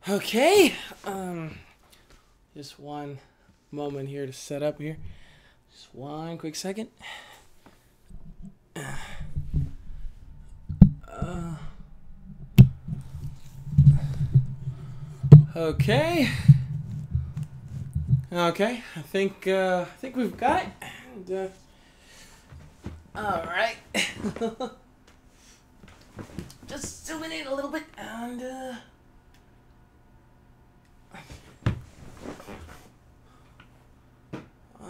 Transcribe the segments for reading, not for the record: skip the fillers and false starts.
Okay, just one moment here to set up here. Just one quick second. Okay. Okay, I think we've got it. And, all right. Just zooming in a little bit and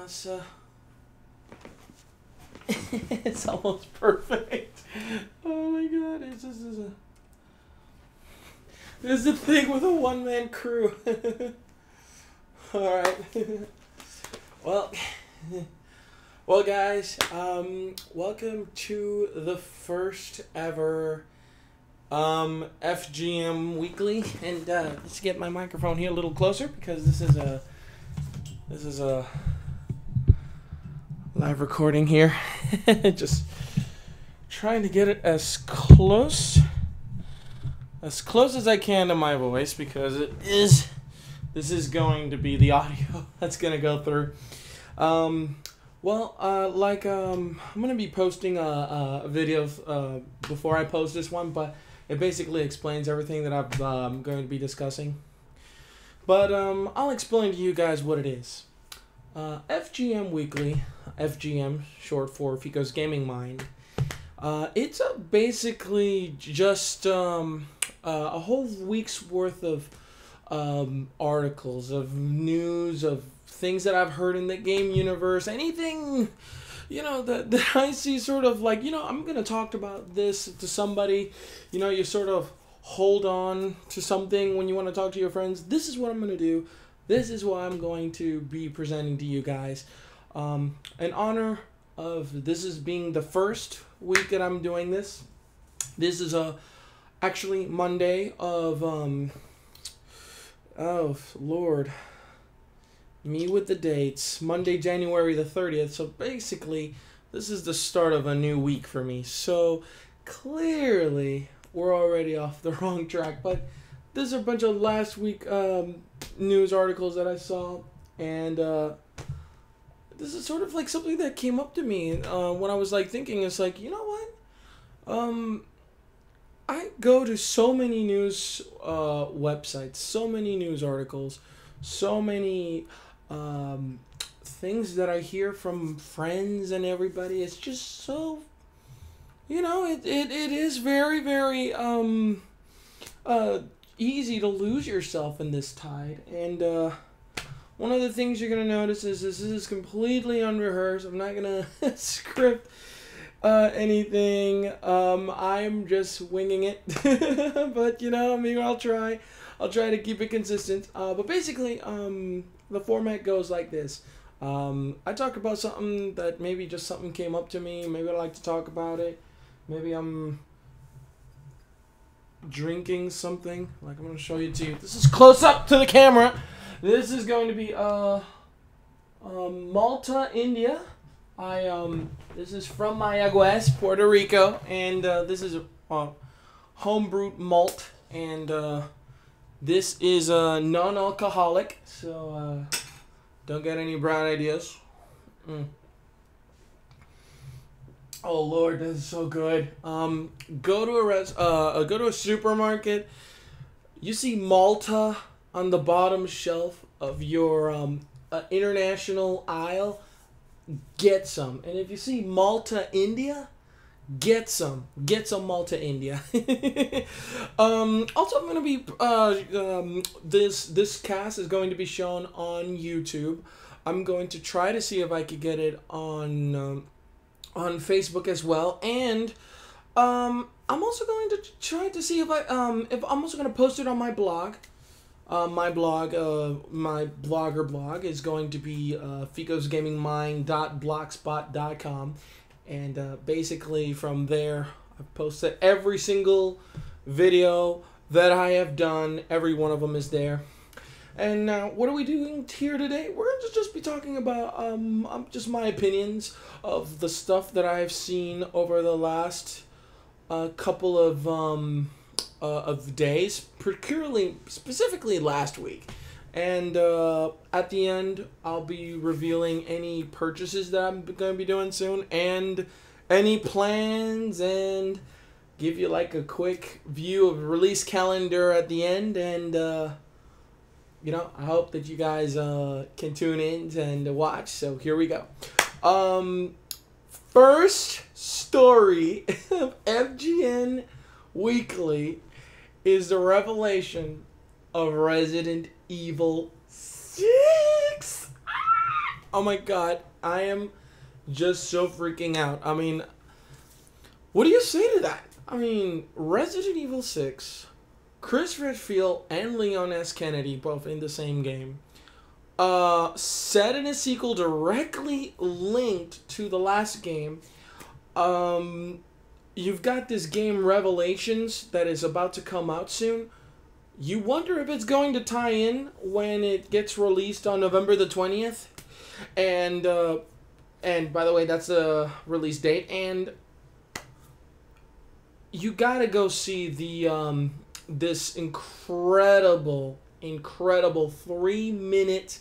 so it's almost perfect. Oh my god, it's just this is a thing with a one-man crew. All right. Well, guys, welcome to the first ever FGM Weekly, and let's get my microphone here a little closer because this is a live recording here. Just trying to get it as close as I can to my voice because this is going to be the audio that's going to go through. I'm going to be posting a video before I post this one, but it basically explains everything that I'm going to be discussing. But I'll explain to you guys what it is. FGM Weekly, FGM, short for Fico's Gaming Mind. It's basically just a whole week's worth of articles, of news, of things that I've heard in the game universe, anything, that I see sort of like, I'm going to talk about this to somebody, you sort of hold on to something when you want to talk to your friends. This is what I'm going to do. This is what I'm going to be presenting to you guys. In honor of this is being the first week that I'm doing this. This is actually Monday of, oh, Lord. Me with the dates. Monday, January the 30th. So basically, this is the start of a new week for me. So clearly, we're already off the wrong track. But these are a bunch of last week news articles that I saw. And this is sort of like something that came up to me when I was like thinking. It's like, you know what? I go to so many news websites, so many news articles, so many things that I hear from friends and everybody. It's just so, it is very, very easy to lose yourself in this tide. And one of the things you're going to notice is this is completely unrehearsed. I'm not going to script anything. I'm just winging it. But I'll try to keep it consistent. But basically, the format goes like this. I talk about something that maybe just something came up to me. Maybe I like to talk about it. Maybe I'm drinking something. Like I'm going to show you to you. This is close up to the camera. This is going to be Malta India. This is from Mayaguez, Puerto Rico, and this is homebrewed malt, and this is non-alcoholic, so don't get any bad ideas. Oh Lord, this is so good. Go to a supermarket. You see Malta on the bottom shelf of your international aisle. Get some. And if you see Malta India, get some. Get some Malta India. Also, I'm going to be, this cast is going to be shown on YouTube. I'm going to try to see if I could get it on Facebook as well. And I'm also going to try to see if I'm also going to post it on my blog. My blogger blog is going to be ficosgamingmind.blogspot.com, and basically from there I've posted every single video that I have done. Every one of them is there. And what are we doing here today? We're going to just be talking about just my opinions of the stuff that I've seen over the last couple of of days, particularly specifically last week. And at the end, I'll be revealing any purchases that I'm going to be doing soon and any plans, and give you like a quick view of release calendar at the end. And I hope that you guys can tune in and watch. So here we go. First story of FGM Weekly is the revelation of Resident Evil 6. Oh my god, I am just so freaking out. I mean, what do you say to that? I mean, Resident Evil 6, Chris Redfield and Leon S. Kennedy, both in the same game, set in a sequel directly linked to the last game. You've got this game Revelations that is about to come out soon. You wonder if it's going to tie in when it gets released on November the 20th. And by the way, that's the release date. And you gotta go see the this incredible 3-minute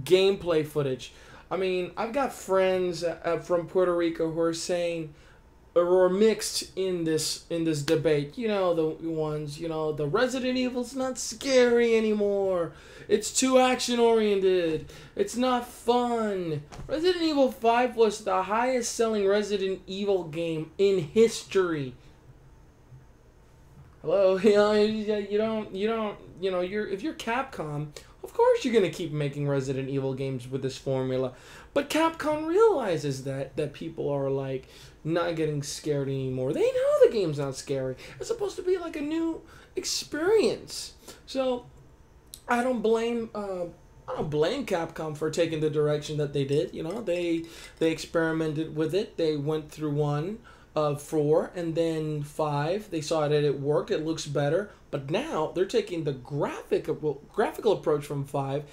gameplay footage. I mean, I've got friends from Puerto Rico who are saying, or mixed in this debate. You know, the ones, the Resident Evil's not scary anymore. It's too action oriented. It's not fun. Resident Evil 5 was the highest selling Resident Evil game in history. Hello, if you're Capcom, of course you're gonna keep making Resident Evil games with this formula. But Capcom realizes that people are like not getting scared anymore. They know the game's not scary. It's supposed to be like a new experience. So I don't blame Capcom for taking the direction that they did. They experimented with it. They went through 1 of 4 and then 5. They saw that it worked. It looks better. But now they're taking the graphical approach from 5,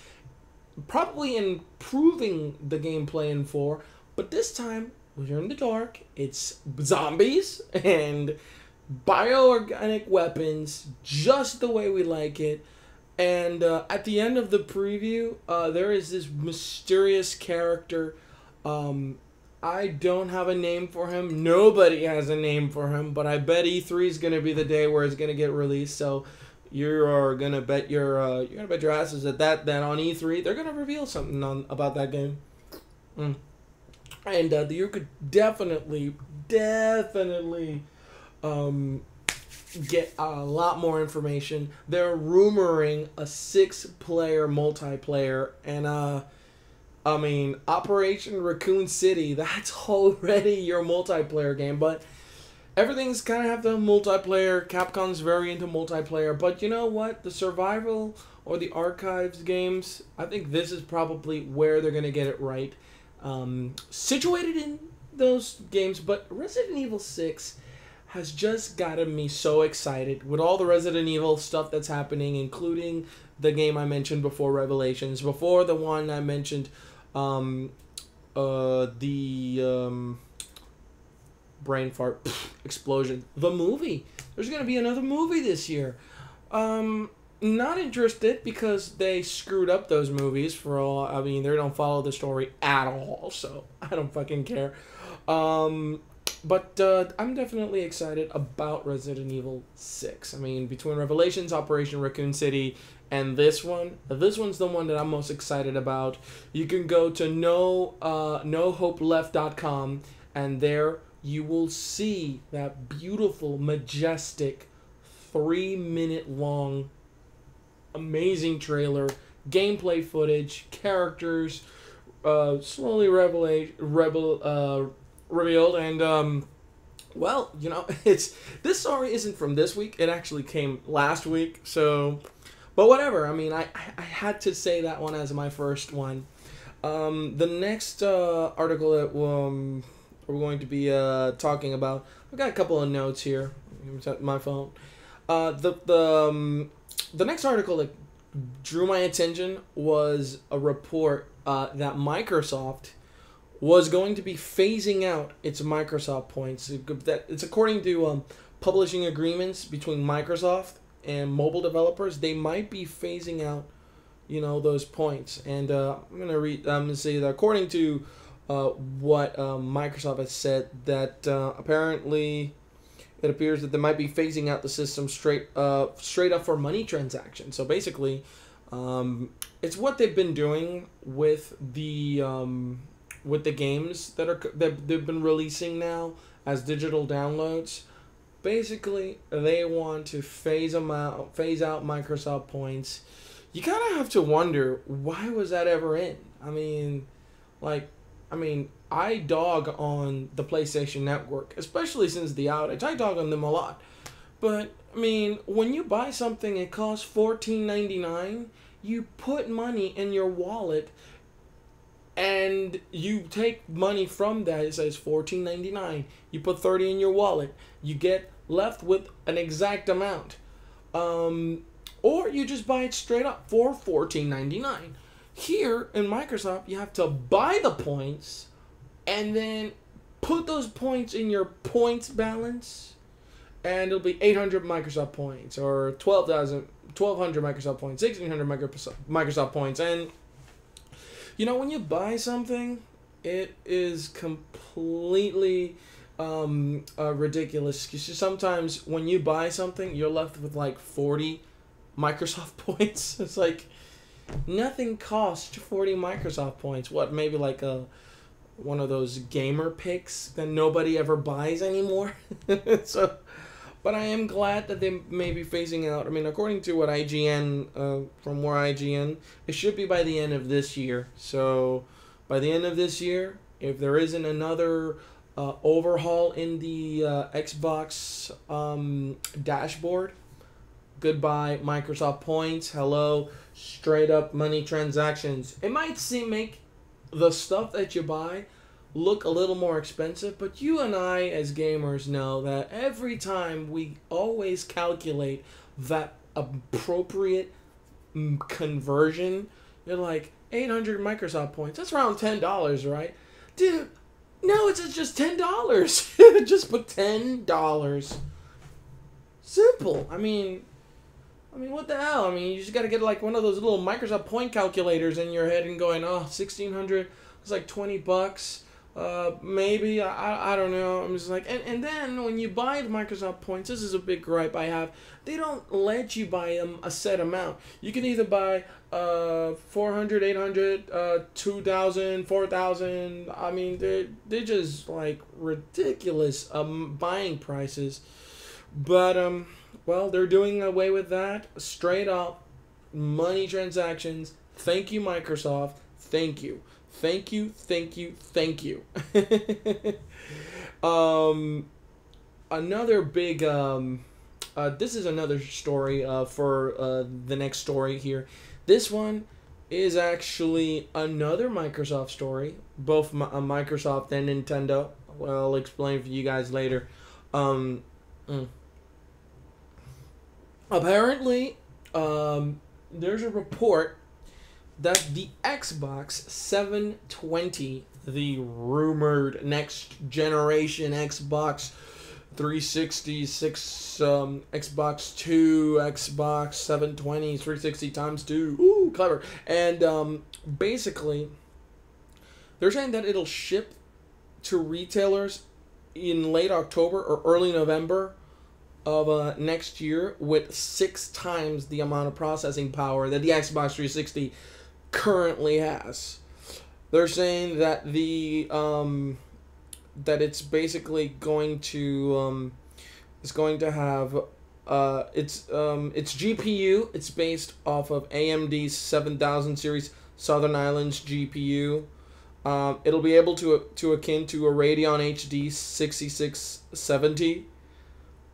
probably improving the gameplay in 4. But this time, we're in the dark. It's zombies and bioorganic weapons, just the way we like it. And at the end of the preview, there is this mysterious character. I don't have a name for him. Nobody has a name for him, but I bet E3 is gonna be the day where it's gonna get released. So you're gonna bet your asses at that on E3 they're gonna reveal something about that game. And you could definitely get a lot more information. They're rumoring a 6-player multiplayer, and I mean, Operation Raccoon City, that's already your multiplayer game, but everything's kind of have the multiplayer. Capcom's very into multiplayer, but you know what? The survival or the archives games, I think this is probably where they're going to get it right. Situated in those games, but Resident Evil 6 has just gotten me so excited with all the Resident Evil stuff that's happening, including the game I mentioned before, Revelations, before the one I mentioned, brain fart explosion, the movie. There's going to be another movie this year. Not interested because they screwed up those movies for all. I mean, they don't follow the story at all, so I don't fucking care. But I'm definitely excited about Resident Evil 6. I mean, between Revelations, Operation Raccoon City, and this one's the one that I'm most excited about. You can go to nohopeleft.com, and there you will see that beautiful, majestic, 3-minute long, amazing trailer, gameplay footage, characters, slowly revealed, and well, this story isn't from this week. It actually came last week, so, but whatever. I mean, I had to say that one as my first one. The next article that we're going to be talking about, I've got a couple of notes here. My phone. The next article that drew my attention was a report that Microsoft was going to be phasing out its Microsoft points. It's according to publishing agreements between Microsoft and mobile developers, they might be phasing out, those points. And I'm gonna say that according to what Microsoft has said, that apparently it appears that they might be phasing out the system straight up for money transactions. So basically, it's what they've been doing with the games that they've been releasing now as digital downloads. Basically, they want to phase out Microsoft points. You kind of have to wonder, why was that ever in? I dog on the PlayStation Network, especially since the outage. I dog on them a lot. But, when you buy something, it costs $14.99, you put money in your wallet, and you take money from that. It says $14.99. You put $30 in your wallet. You get left with an exact amount. Or you just buy it straight up for $14.99. Here in Microsoft, you have to buy the points and then put those points in your points balance, and it'll be 800 Microsoft points, or 1200 Microsoft points, 1600 Microsoft points. And when you buy something, it is completely ridiculous. Because sometimes when you buy something, you're left with like 40 Microsoft points. It's like nothing costs 40 Microsoft points. What, maybe like one of those gamer picks that nobody ever buys anymore. So, but I am glad that they may be phasing out. According to what IGN, it should be by the end of this year. So, by the end of this year, if there isn't another overhaul in the Xbox dashboard, goodbye Microsoft points. Hello, straight up money transactions. It might make the stuff that you buy look a little more expensive, but you and I as gamers know that every time we always calculate that appropriate conversion, you're like, 800 Microsoft points, that's around $10, right? Dude, no, it's just $10. Just put $10. Simple. What the hell? You just got to get like one of those little Microsoft point calculators in your head and going, 1,600, it's like $20. Maybe, I don't know. I'm just like, and then when you buy the Microsoft points, this is a big gripe I have, they don't let you buy them a set amount. You can either buy 400, 800, 2,000, 4,000. They're just like ridiculous buying prices. But well, they're doing away with that. Straight up money transactions. Thank you, Microsoft. Thank you. Thank you, thank you, thank you. Another big, this is another story for the next story here. This one is actually another Microsoft story, both Microsoft and Nintendo. Well, I'll explain for you guys later. Apparently, there's a report that the Xbox 720, the rumored next generation Xbox 360, Xbox 2, Xbox 720, 360 times 2, ooh, clever. And basically, they're saying that it'll ship to retailers in late October or early November of next year with 6 times the amount of processing power that the Xbox 360 currently has. They're saying that that it's basically going to have its GPU. It's based off of AMD's 7000 series Southern Islands GPU. It'll be able to akin to a Radeon HD 6670.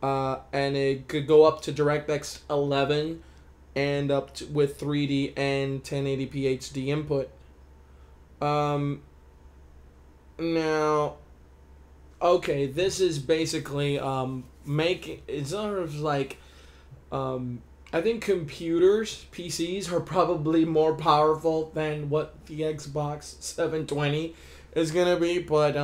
And it could go up to DirectX 11 and up to, with 3D and 1080p HD input. Now, okay, this is basically it's sort of like I think PCs are probably more powerful than what the Xbox 720 is gonna be, but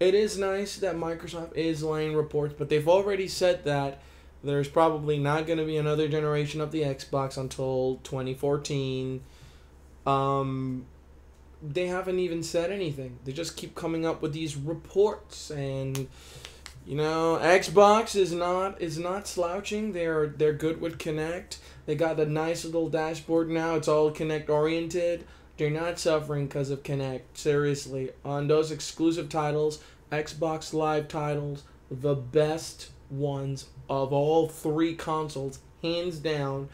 It is nice that Microsoft is laying reports, but they've already said that there's probably not going to be another generation of the Xbox until 2014. They haven't even said anything. They just keep coming up with these reports, and Xbox is not slouching. They're good with Kinect. They got a nice little dashboard now. It's all Kinect oriented. They're not suffering because of Kinect. Seriously, on those exclusive titles, Xbox Live titles, the best ones of all three consoles, hands down.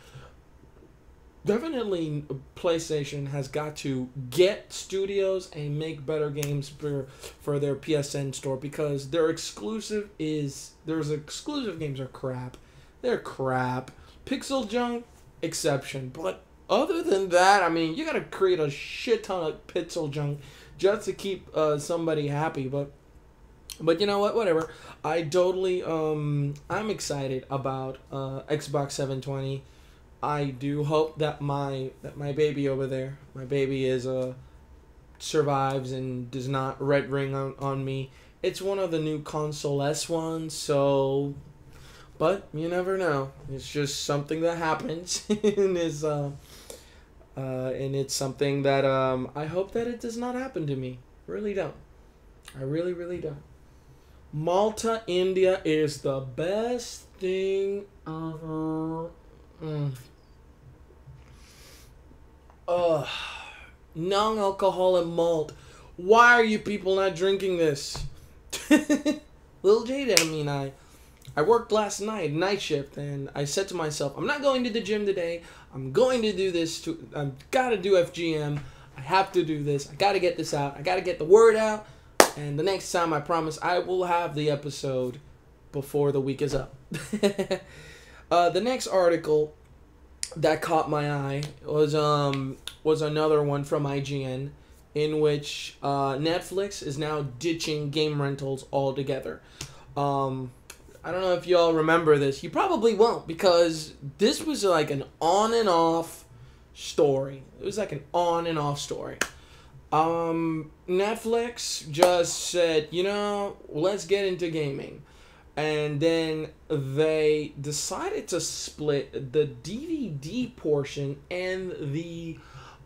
Definitely, PlayStation has got to get studios and make better games for their PSN store, because their exclusive games are crap. They're crap. Pixel junk, exception. But other than that, I mean, you gotta create a shit ton of pixel junk just to keep somebody happy. But you know what? Whatever. I totally I'm excited about Xbox 720. I do hope that my baby over there, my baby survives and does not red ring on me. It's one of the new console S ones, so, but you never know. It's just something that happens, and it's something that I hope that it does not happen to me. Really don't. I really, really don't. Malta India is the best thing ever. Non-alcoholic malt. Why are you people not drinking this? Little Jada, I mean, I worked last night shift, and I said to myself, I'm not going to the gym today. I'm going to do this. I've got to do FGM. I have to do this. I got to get this out. I got to get the word out. And the next time, I promise, I will have the episode before the week is up. The next article that caught my eye was another one from IGN, in which Netflix is now ditching game rentals altogether. I don't know if y'all remember this. You probably won't, because this was like an on and off story. It was like an on and off story. Netflix just said, let's get into gaming. And then they decided to split the DVD portion and the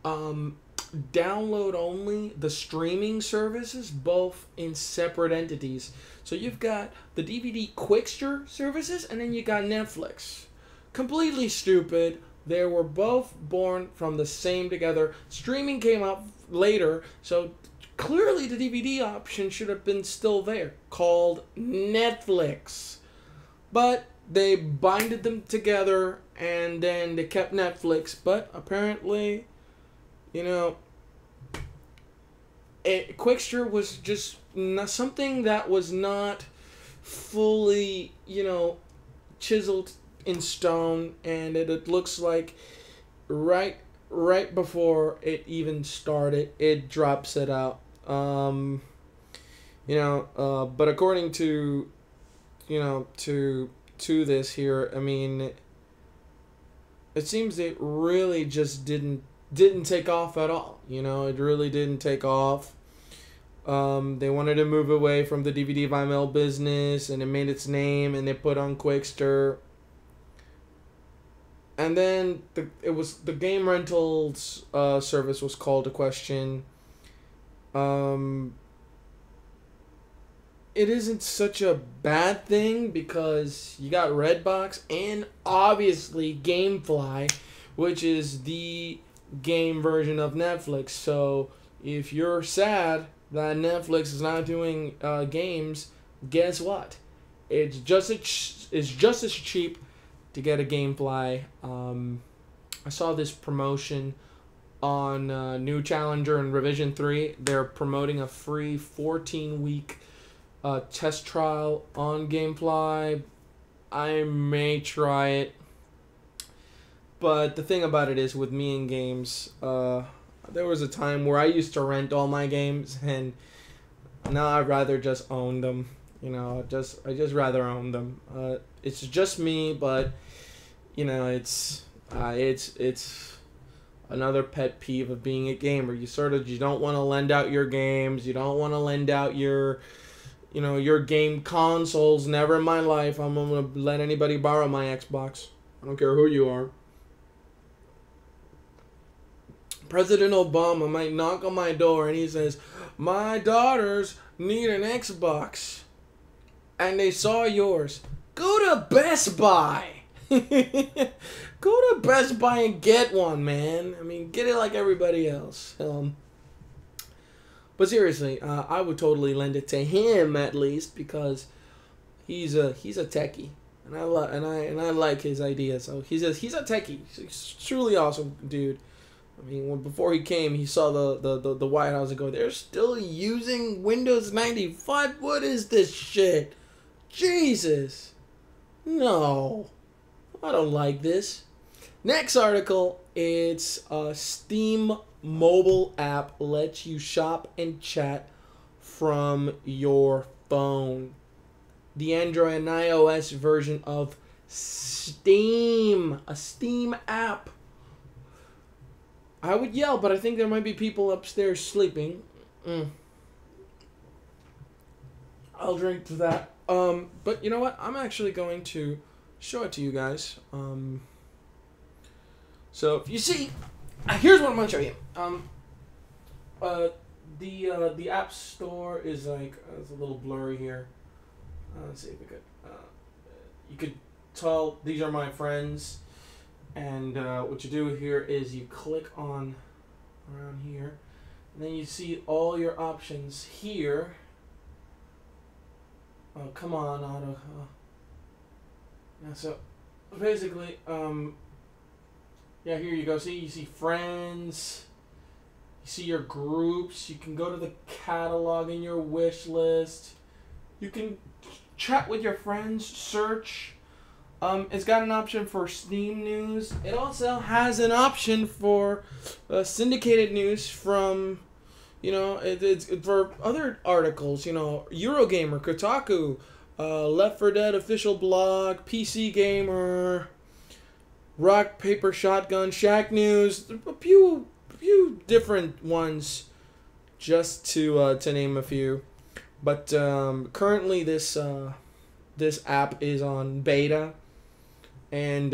download only, the streaming services, both in separate entities. So you've got the DVD Quickster services, and then you got Netflix. Completely stupid. They were both born from the same together. Streaming came out later, so clearly the DVD option should have been still there, called Netflix. But they binded them together, and then they kept Netflix. But apparently, Quickster was just something that was not fully, chiseled in stone, and it looks like right before it even started, it drops it out. But according to this here, I mean, it seems it really just didn't take off at all. It really didn't take off. They wanted to move away from the DVD vinyl business, and it made its name, and they put on Quickster. And then the game rentals service was called to question. It isn't such a bad thing, because you got Redbox and obviously GameFly, which is the game version of Netflix. So if you're sad that Netflix is not doing games, guess what? It's just as cheap to get a GameFly. I saw this promotion on New Challenger and Revision 3. They're promoting a free 14-week test trial on GameFly. I may try it. But the thing about it is, with me and games, there was a time where I used to rent all my games, and now I'd rather just own them. I just rather own them. It's just me, but it's another pet peeve of being a gamer. You don't want to lend out your games. You don't want to lend out your you know, your game consoles. Never in my life I'm gonna let anybody borrow my Xbox. I don't care who you are. President Obama might knock on my door and he says, my daughters need an Xbox. And they saw yours. Go to Best Buy. Go to Best Buy and get one, man. I mean, get it like everybody else. But seriously, I would totally lend it to him at least, because he's a techie, and I like his ideas. So he's a techie. He's a truly awesome dude. I mean, before he came, he saw the White House and go, they're still using Windows 95. What is this shit? Jesus, no, I don't like this. Next article, it's Steam mobile app lets you shop and chat from your phone. The Android and iOS version of Steam, a Steam app. I would yell, but I think there might be people upstairs sleeping. I'll drink to that. But you know what? I'm actually going to show it to you guys. So if you see, here's what I'm gonna show you. The App Store is like it's a little blurry here. Let's see if we could. You could tell these are my friends, and what you do here is you click on around here, and then you see all your options here. Oh, come on, auto. Yeah, so basically, yeah, here you go. See, you see friends. You see your groups. You can go to the catalog in your wish list. You can chat with your friends, search. It's got an option for Steam news. It also has an option for syndicated news from, you know, it's for other articles. You know, Eurogamer, Kotaku, Left 4 Dead official blog, PC Gamer, Rock Paper Shotgun, Shack News, a few different ones, just to name a few. But currently this app is on beta, and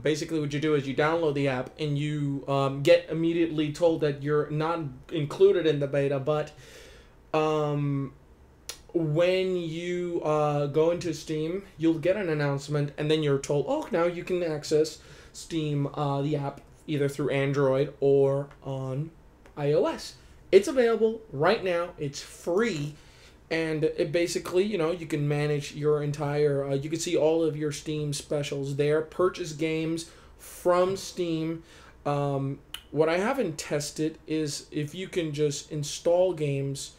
basically what you do is you download the app and you get immediately told that you're not included in the beta, but when you go into Steam, you'll get an announcement, and then you're told, oh, now you can access Steam, the app, either through Android or on iOS. It's available right now. It's free, and it basically, you know, you can manage your entire, you can see all of your Steam specials there, purchase games from Steam. What I haven't tested is if you can just install games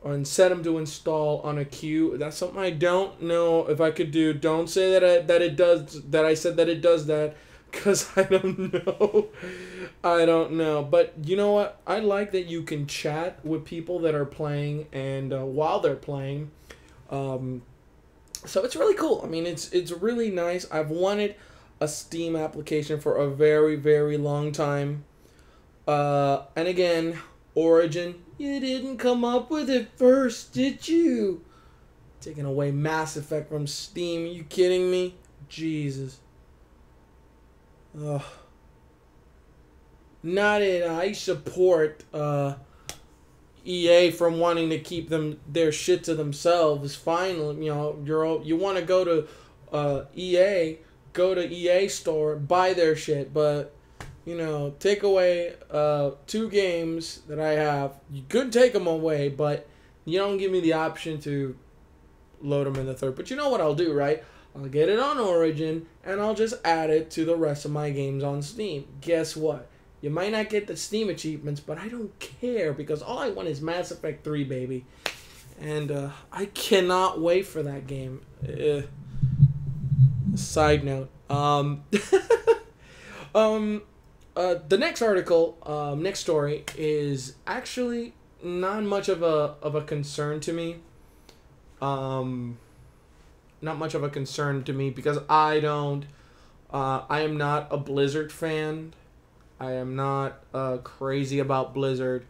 and set them to install on a queue. That's something I don't know if I could do. Don't say that I said that it does that, because I don't know. I don't know. But you know what? I like that you can chat with people that are playing, and while they're playing. So it's really cool. I mean, it's really nice. I've wanted a Steam application for a very, very long time. And again, Origin, you didn't come up with it first, did you? Taking away Mass Effect from Steam. Are you kidding me? Jesus. Ugh. Not it. I support EA from wanting to keep their shit to themselves. Fine, you know, you want to go to EA, go to EA store, buy their shit, but you know, take away 2 games that I have. You could take them away, but you don't give me the option to load them in the third. But you know what I'll do, right? I'll get it on Origin, and I'll just add it to the rest of my games on Steam. Guess what? You might not get the Steam achievements, but I don't care, because all I want is Mass Effect 3, baby. And I cannot wait for that game. Side note. The next article, next story, is actually not much of a concern to me. Not much of a concern to me because I am not a Blizzard fan. I am not crazy about Blizzard.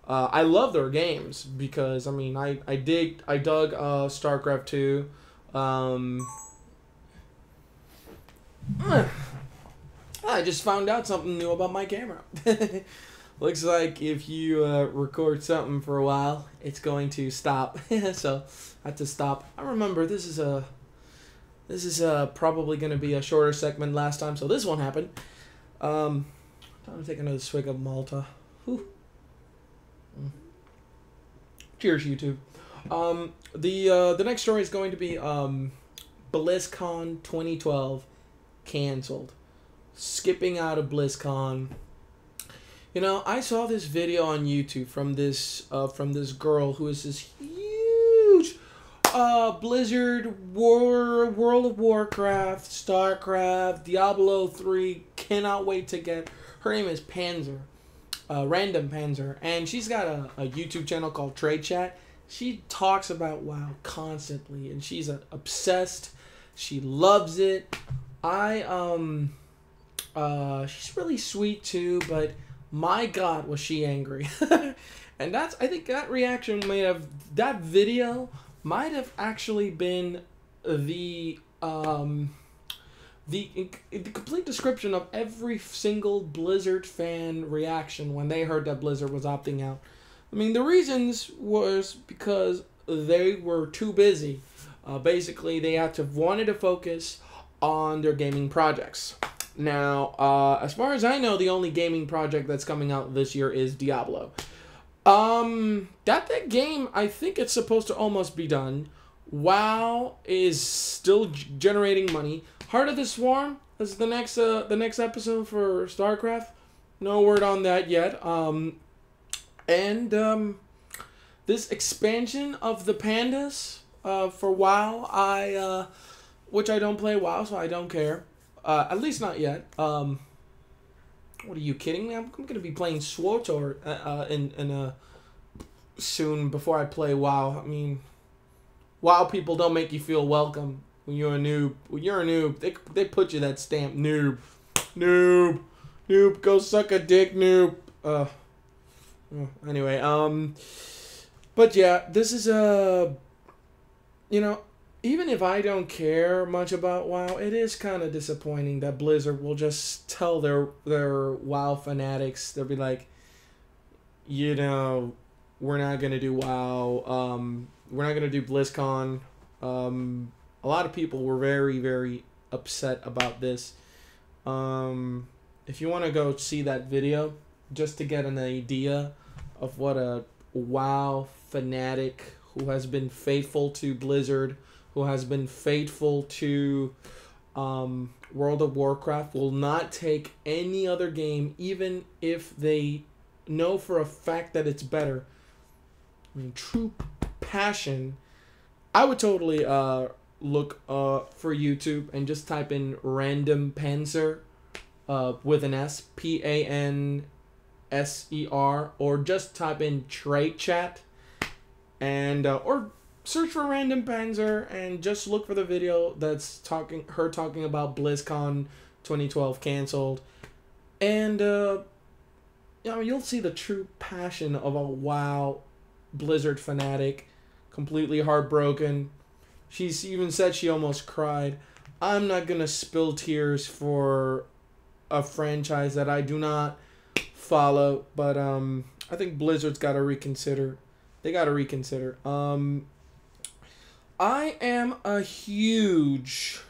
I love their games because I mean I dug StarCraft 2. I just found out something new about my camera. Looks like if you record something for a while, it's going to stop. So I have to stop. I remember this is probably going to be a shorter segment last time, so this won't happen. Time to take another swig of Malta. Whew. Cheers, YouTube. The next story is going to be BlizzCon 2012 canceled. Skipping out of BlizzCon. You know, I saw this video on YouTube from this girl who is this huge Blizzard, World of Warcraft, StarCraft, Diablo 3. Cannot wait to get. Her name is Panzer, Random Panzer, and she's got a YouTube channel called Trade Chat. She talks about WoW constantly, and she's obsessed. She loves it. She's really sweet too, but my God, was she angry. And I think that reaction that video might have actually been the complete description of every single Blizzard fan reaction when they heard that Blizzard was opting out. I mean, the reasons was because they were too busy. Basically, they wanted to focus on their gaming projects. Now, as far as I know, the only gaming project that's coming out this year is Diablo. That game, I think it's supposed to almost be done. WoW is still generating money. Heart of the Swarm is the next episode for StarCraft. No word on that yet. This expansion of the pandas for WoW, which I don't play WoW, so I don't care. At least not yet. What are you kidding me? I'm gonna be playing SWTOR soon before I play WoW. I mean, WoW people don't make you feel welcome when you're a noob. When you're a noob, they put you that stamp, noob, noob, noob. Go suck a dick, noob. Anyway, but yeah, this is you know, even if I don't care much about WoW, it is kind of disappointing that Blizzard will just tell their WoW fanatics, they'll be like, you know, we're not going to do WoW, we're not going to do BlizzCon. A lot of people were very, very upset about this. If you want to go see that video, just to get an idea of what a WoW fanatic who has been faithful to Blizzard, who has been faithful to World of Warcraft, will not take any other game, even if they know for a fact that it's better. I mean, true passion. I would totally look for YouTube and just type in Random Panzer with an S, Panser, or just type in Trade Chat, and or search for Random Panzer and just look for the video that's talking about BlizzCon 2012 canceled, and you know, you'll see the true passion of a WoW Blizzard fanatic, completely heartbroken. She's even said she almost cried. I'm not gonna spill tears for a franchise that I do not follow, but I think Blizzard's got to reconsider. They got to reconsider. I am a huge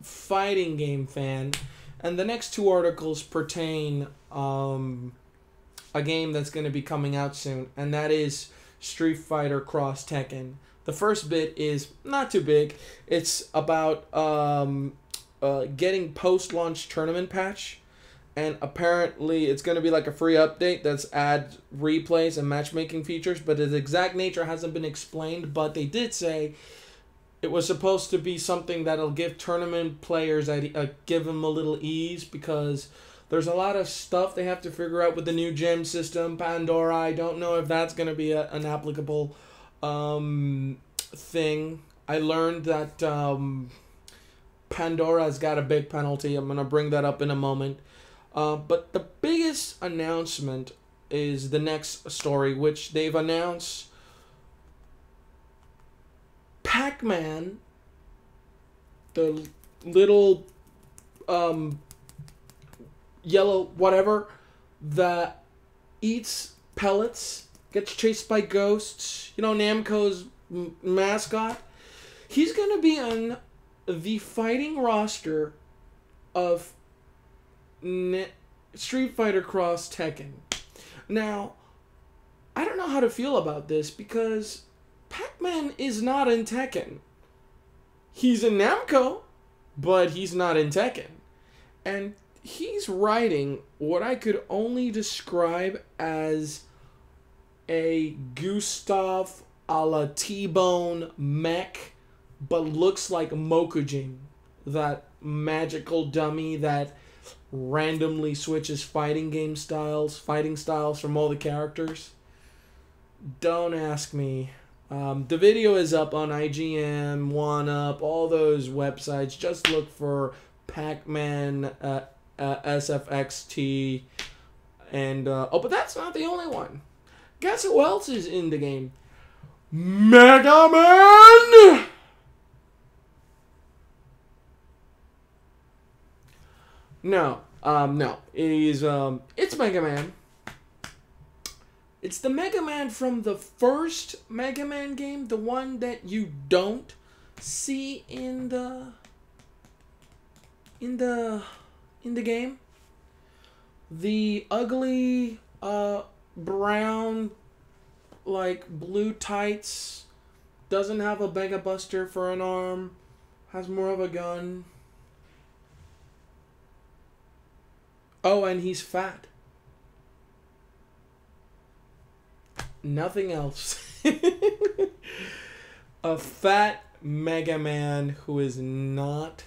fighting game fan, and the next two articles pertain a game that's going to be coming out soon, and that is Street Fighter Cross Tekken. The first bit is not too big. It's about getting post-launch tournament patch, and apparently it's going to be like a free update that's add replays and matchmaking features, but its exact nature hasn't been explained. But they did say it was supposed to be something that'll give tournament players give them a little ease, because there's a lot of stuff they have to figure out with the new gem system, Pandora. I don't know if that's going to be an applicable thing. I learned that Pandora's got a big penalty. I'm going to bring that up in a moment. But the biggest announcement is the next story, which they've announced Pac-Man, the little yellow whatever that eats pellets, gets chased by ghosts, you know, Namco's mascot. He's going to be on the fighting roster of Street Fighter Cross Tekken. Now, I don't know how to feel about this because Pac-Man is not in Tekken. He's in Namco, but he's not in Tekken. And he's riding what I could only describe as a Gustav a la T-Bone mech, but looks like Mokujin, that magical dummy that randomly switches fighting styles from all the characters. Don't ask me. The video is up on IGN, 1UP, all those websites. Just look for Pac-Man SFXT. And, oh, but that's not the only one. Guess who else is in the game? Mega Man! No. It's Mega Man. It's the Mega Man from the first Mega Man game, the one that you don't see in the game. The ugly brown, like, blue tights, doesn't have a Mega Buster for an arm, has more of a gun. Oh, and he's fat. Nothing else. A fat Mega Man who is not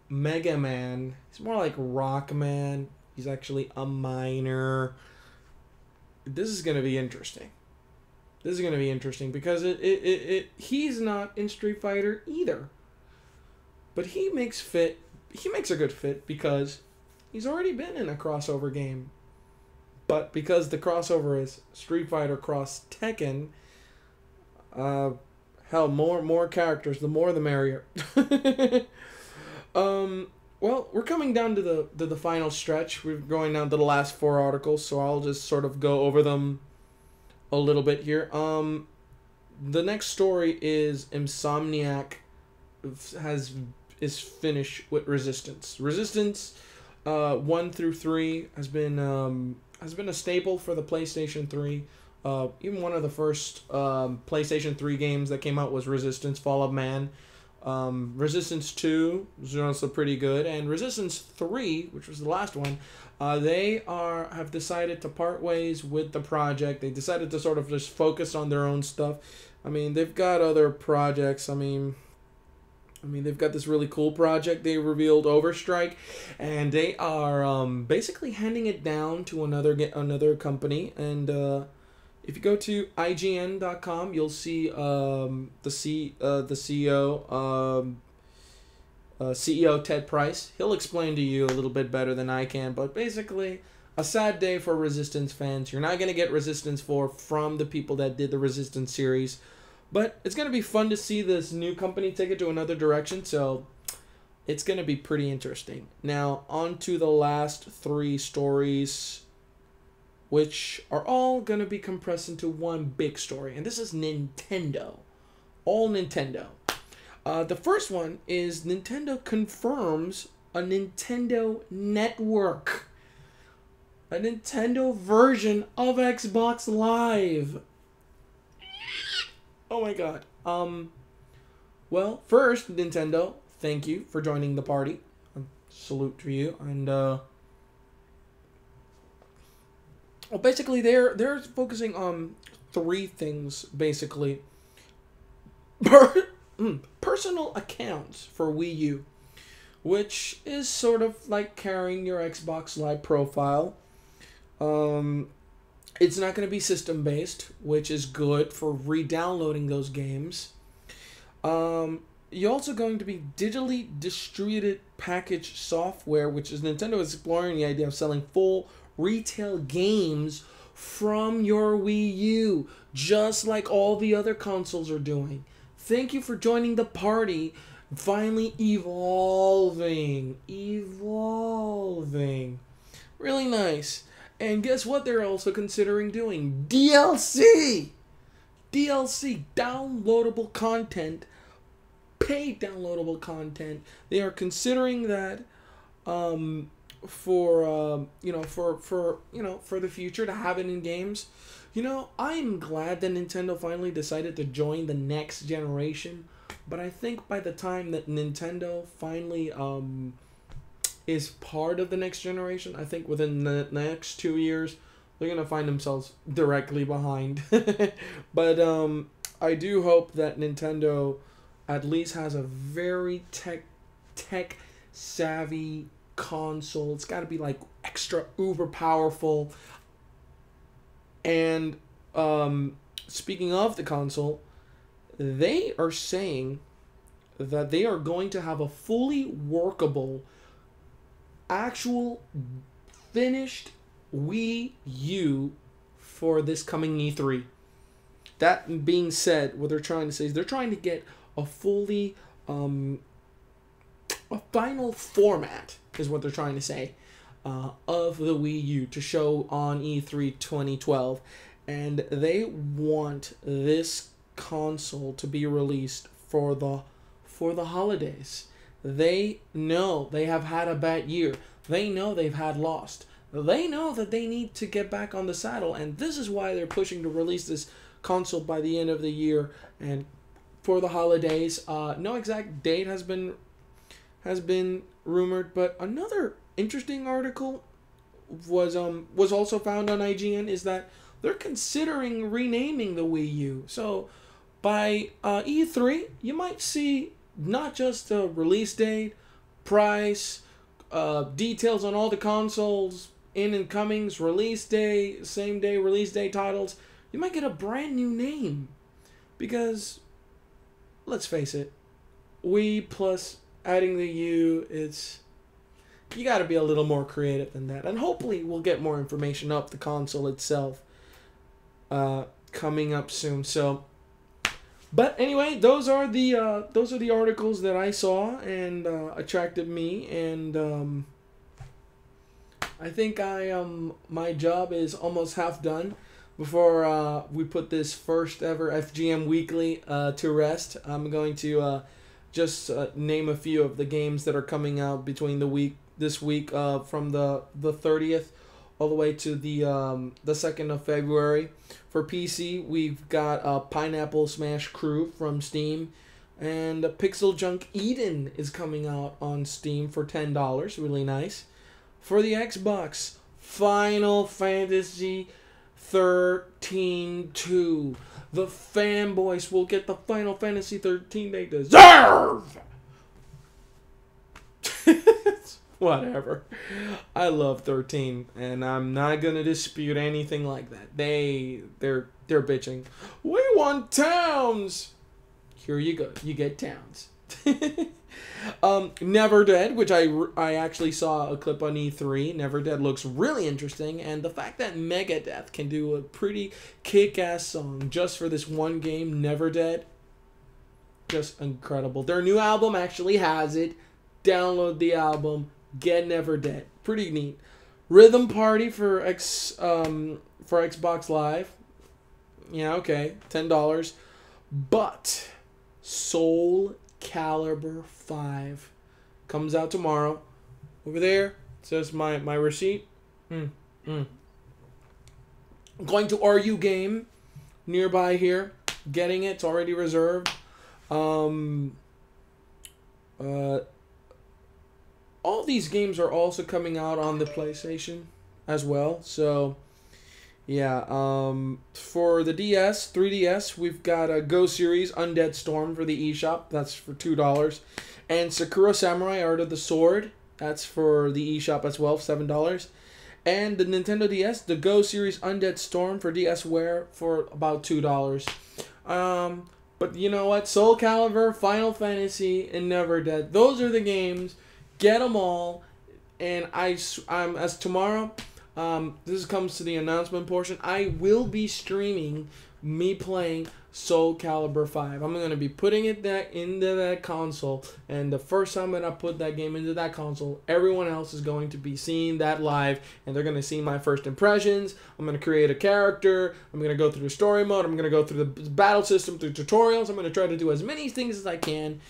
Mega Man. He's more like Rock Man. He's actually a miner. This is going to be interesting. This is going to be interesting because he's not in Street Fighter either. But he makes a good fit because he's already been in a crossover game. But because the crossover is Street Fighter Cross Tekken, hell, more characters, the more the merrier. Well, we're coming down to the final stretch. We're going down to the last 4 articles, so I'll just sort of go over them a little bit here. The next story is Insomniac is finished with Resistance. Resistance 1 through 3 has been a staple for the PlayStation 3. Even one of the first PlayStation 3 games that came out was Resistance: Fall of Man. Resistance 2 was also pretty good, and Resistance 3, which was the last one, they have decided to part ways with the project. They decided to sort of just focus on their own stuff. I mean, they've got other projects. I mean, they've got this really cool project they revealed, Overstrike, and they are basically handing it down to another company. And if you go to IGN.com, you'll see the CEO Ted Price. He'll explain to you a little bit better than I can, but basically, a sad day for Resistance fans. You're not going to get Resistance 4 from the people that did the Resistance series. But it's going to be fun to see this new company take it to another direction, so it's going to be pretty interesting. Now, on to the last 3 stories, which are all going to be compressed into one big story. And this is Nintendo. All Nintendo. The first one is Nintendo confirms a Nintendo Network. A Nintendo version of Xbox Live. Oh my god. Well, first, Nintendo, thank you for joining the party. Salute to you. And well, basically they're focusing on 3 things, basically. Personal accounts for Wii U, which is sort of like carrying your Xbox Live profile. It's not going to be system-based, which is good for re-downloading those games. You're also going to be digitally distributed package software, which is Nintendo is exploring the idea of selling full retail games from your Wii U, just like all the other consoles are doing. Thank you for joining the party. Finally evolving. Really nice. And guess what they're also considering doing? DLC! DLC, downloadable content, paid downloadable content. They are considering that for the future, to have it in games. I'm glad that Nintendo finally decided to join the next generation, but I think by the time that Nintendo finally is part of the next generation, I think within the next 2 years, they're going to find themselves directly behind. But I do hope that Nintendo at least has a very tech savvy console. It's got to be like extra uber powerful. And speaking of the console, they are saying that they are going to have a fully workable, actual, finished Wii U for this coming E3. That being said, what they're trying to say is they're trying to get a fully, a final format, is what they're trying to say, of the Wii U to show on E3 2012. And they want this console to be released for the holidays. They know they have had a bad year. They know they've had lost. They know that they need to get back on the saddle, and this is why they're pushing to release this console by the end of the year and for the holidays. No exact date has been rumored, but another interesting article was also found on IGN is that they're considering renaming the Wii U. So by E3, you might see not just a release date, price, details on all the consoles, in and comings, release day, same day release day titles. You might get a brand new name. Because, let's face it, Wii plus adding the U, you got to be a little more creative than that. And hopefully we'll get more information up the console itself coming up soon. So, but anyway, those are the articles that I saw and attracted me, and I think my job is almost half done before we put this first ever FGM Weekly to rest. I'm going to just name a few of the games that are coming out between this week from the 30th all the way to the 2nd of February. For PC, we've got Pineapple Smash Crew from Steam, and Pixel Junk Eden is coming out on Steam for $10. Really nice. For the Xbox, Final Fantasy 13-2. The fanboys will get the Final Fantasy 13 they deserve! Whatever. I love 13, and I'm not gonna dispute anything like that. They're bitching. We want towns! Here you go. You get towns. Never Dead, which I actually saw a clip on E3. Never Dead looks really interesting, and the fact that Megadeth can do a pretty kick-ass song just for this one game, Never Dead, just incredible. Their new album actually has it. Download the album. Get Never Dead. Pretty neat. Rhythm Party for Xbox Live. Yeah, okay. $10. But Soul Calibur 5 comes out tomorrow. Over there, it says my receipt. I'm going to RU Game nearby here. Getting it. It's already reserved. All these games are also coming out on the PlayStation as well. So, yeah. For the DS, 3DS, we've got a Go Series Undead Storm for the eShop. That's for $2. And Sakura Samurai Art of the Sword. That's for the eShop as well, $7. And the Nintendo DS, the Go Series Undead Storm for DSware for about $2. But you know what? Soul Calibur, Final Fantasy, and Never Dead. Those are the games. Get them all. And I'm as tomorrow, this comes to the announcement portion. I will be streaming me playing Soul Calibur 5. I'm going to be putting it into that console, and the first time that I put that game into that console, everyone else is going to be seeing that live, and they're going to see my first impressions. I'm going to create a character. I'm going to go through the story mode. I'm going to go through the battle system, through tutorials. I'm going to try to do as many things as I can,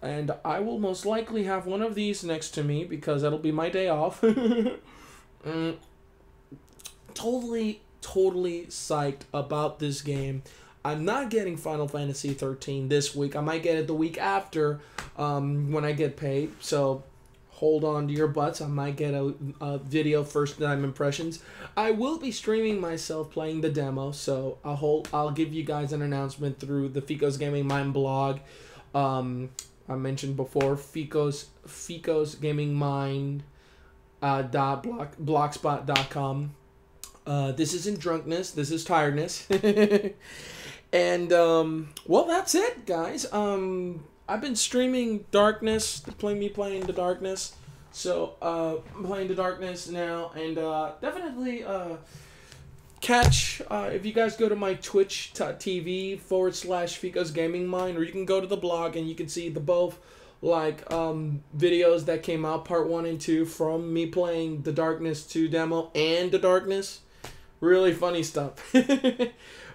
and I will most likely have one of these next to me because that'll be my day off. Totally psyched about this game. I'm not getting Final Fantasy 13 this week. I might get it the week after when I get paid. So hold on to your butts. I might get a video first time impressions. I will be streaming myself playing the demo. So I'll give you guys an announcement through the Fico's Gaming Mind blog. I mentioned before Fico's Gaming Mind blogspot.com. This isn't drunkenness. This is tiredness. And, well, that's it, guys. I've been streaming Darkness, playing the Darkness. So, I'm playing the Darkness now. And, definitely, catch, if you guys go to my twitch.tv/Fico's Gaming Mind, or you can go to the blog and you can see the both, like, videos that came out, part 1 and 2, from me playing the Darkness 2 demo and the Darkness. Really funny stuff.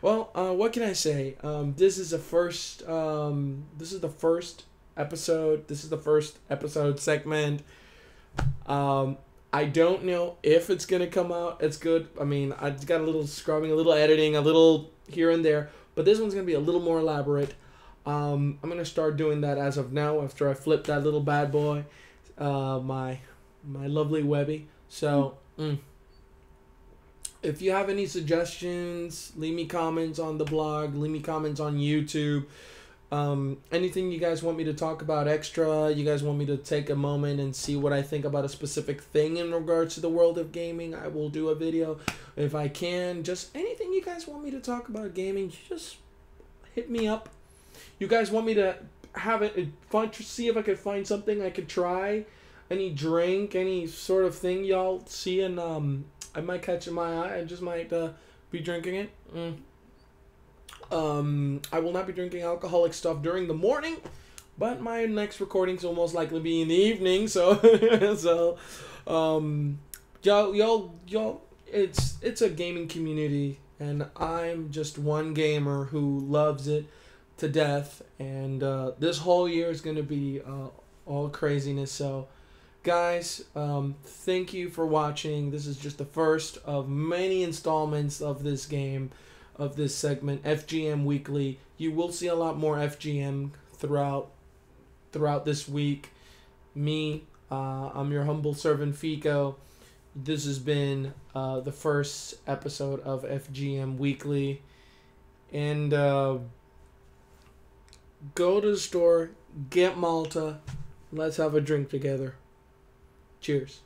Well, what can I say? This is the first episode. This is the first episode segment. I don't know if it's gonna come out. It's good. I mean, I got a little scrubbing, a little editing, a little here and there. But this one's gonna be a little more elaborate. I'm gonna start doing that as of now after I flip that little bad boy, my lovely Webby. So. If you have any suggestions, leave me comments on the blog, leave me comments on YouTube. Anything you guys want me to talk about extra, you guys want me to take a moment and see what I think about a specific thing in regards to the world of gaming, I will do a video. If I can, just anything you guys want me to talk about gaming, just hit me up. You guys want me to have it fun to see if I could find something I could try, any drink, any sort of thing y'all see, and I might catch it in my eye. I just might be drinking it. I will not be drinking alcoholic stuff during the morning, but my next recordings will most likely be in the evening. So, y'all, it's a gaming community, and I'm just one gamer who loves it to death. And this whole year is gonna be all craziness. So. Guys, thank you for watching. This is just the first of many installments of this game, of this segment, FGM Weekly. You will see a lot more FGM throughout this week. I'm your humble servant, Fico. This has been the first episode of FGM Weekly. And go to the store, get Malta. Let's have a drink together. Cheers.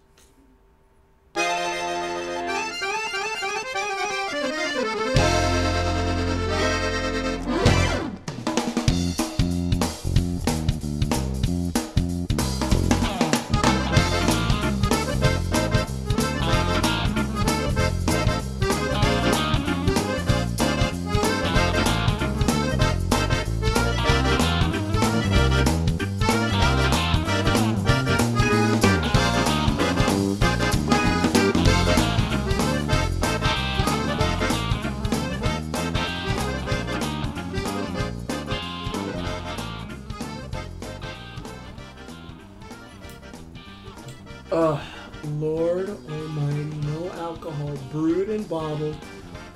Lord Almighty, no alcohol, brewed and bottled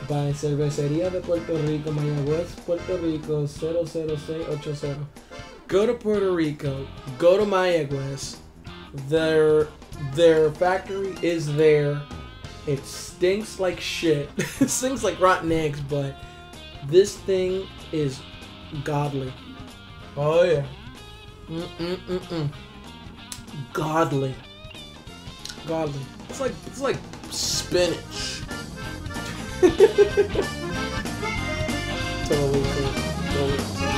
by Cervecería de Puerto Rico, Mayaguez, Puerto Rico, 00680. Go to Puerto Rico, go to Mayaguez. Their factory is there. It stinks like shit. It stinks like rotten eggs, but this thing is godly. Oh yeah. Godly. It's like spinach. Totally cool.